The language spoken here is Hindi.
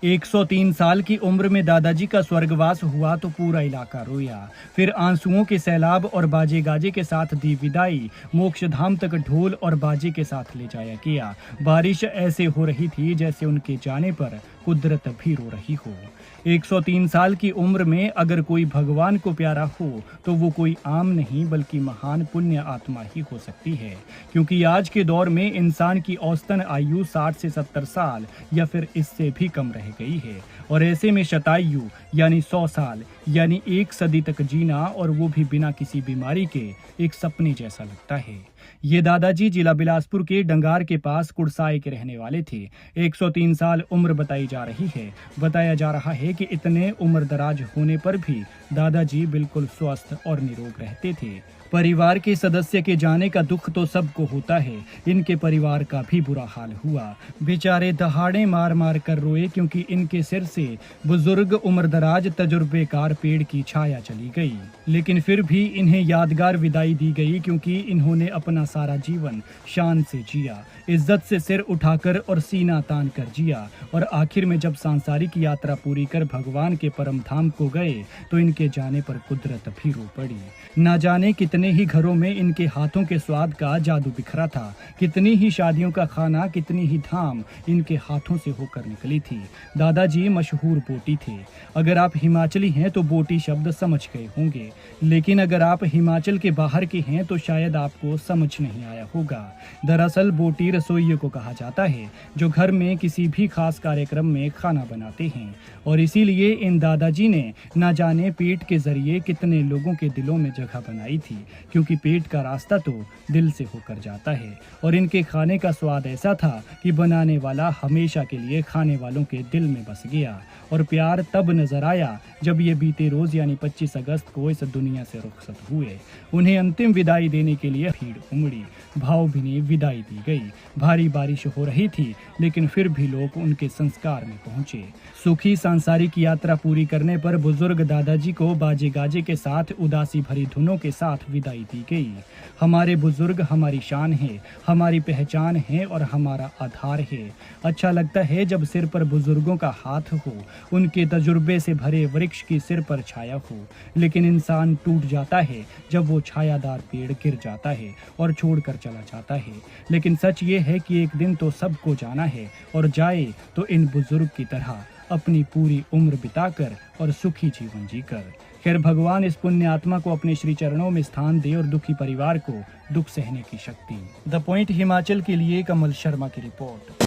103 साल की उम्र में दादाजी का स्वर्गवास हुआ तो पूरा इलाका रोया। फिर आंसुओं के सैलाब और बाजे गाजे के साथ दी विदाई। मोक्षधाम तक ढोल और बाजे के साथ ले जाया गया। बारिश ऐसे हो रही थी जैसे उनके जाने पर कुदरत भी रो रही हो। 103 साल की उम्र में अगर कोई भगवान को प्यारा हो तो वो कोई आम नहीं बल्कि महान पुण्य आत्मा ही हो सकती है, क्योंकि आज के दौर में इंसान की औसतन आयु 60 से 70 साल या फिर इससे भी कम रह गई है। और ऐसे में शतायु यानी 100 साल यानी 1 सदी तक जीना, और वो भी बिना किसी बीमारी के, एक सपने जैसा लगता है। ये दादाजी जिला बिलासपुर के डंगार के पास कुड़साई के रहने वाले थे। 103 साल उम्र बताई जा रही है। बताया जा रहा है कि इतने उम्र दराज होने पर भी दादाजी बिल्कुल स्वस्थ और निरोग रहते थे। परिवार के सदस्य के जाने का दुख तो सबको होता है। इनके परिवार का भी बुरा हाल हुआ। बेचारे दहाड़े मार मार कर रोए, क्योंकि इनके सिर से बुजुर्ग उम्रदराज तजुर्बेकार पेड़ की छाया चली गई। लेकिन फिर भी इन्हें यादगार विदाई दी गई, क्योंकि इन्होंने अपना सारा जीवन शान से जिया, इज्जत से सिर उठाकर और सीना तान कर जिया। और आखिर में जब सांसारिक यात्रा पूरी कर भगवान के परम धाम को गए तो इनके जाने पर कुदरत भी रो पड़ी। ना जाने कितने ही घरों में इनके हाथों के स्वाद का जादू बिखरा था। कितनी ही शादियों का खाना, कितनी ही धाम इनके हाथों से होकर निकली थी। दादाजी मशहूर बोटी थे। अगर आप हिमाचली हैं तो बोटी शब्द समझ गए होंगे, लेकिन अगर आप हिमाचल के बाहर के हैं तो शायद आपको समझ नहीं आया होगा। दरअसल बोटी रसोइये को कहा जाता है, जो घर में किसी भी खास कार्यक्रम में खाना बनाते हैं। और इसीलिए इन दादाजी ने ना जाने पेट के जरिए कितने लोगों के दिलों में जगह बनाई थी, क्योंकि पेट का रास्ता तो दिल से होकर जाता है। और इनके खाने का स्वाद ऐसा था कि बनाने वाला हमेशा के लिए खाने वालों के दिल में बस गया। और प्यार तब नजर आया जब ये बीते रोज यानी 25 अगस्त को इस दुनिया से रुखसत हुए। उन्हें अंतिम विदाई देने के लिए भीड़ उमड़ी। भावभीनी विदाई दी गई। भारी बारिश हो रही थी, लेकिन फिर भी लोग उनके संस्कार में पहुंचे। सुखी सांसारिक यात्रा पूरी करने पर बुजुर्ग दादाजी को बाजे गाजे के साथ उदासी भरी धुनों के साथ विदाई दी गई। हमारे बुजुर्ग हमारी शान है, हमारी पहचान है और हमारा आधार है। अच्छा लगता है जब सिर पर बुजुर्गों का हाथ हो, उनके तजुर्बे से भरे वृक्ष की सिर पर छाया हो। लेकिन इंसान टूट जाता है जब वो छायादार पेड़ गिर जाता है और छोड़कर चला जाता है। लेकिन सच ये है कि एक दिन तो सबको जाना है, और जाए तो इन बुजुर्ग की तरह अपनी पूरी उम्र बिताकर और सुखी जीवन जीकर। खैर, भगवान इस पुण्य आत्मा को अपने श्री चरणों में स्थान दे और दुखी परिवार को दुख सहने की शक्ति। द पॉइंट हिमाचल के लिए कमल शर्मा की रिपोर्ट।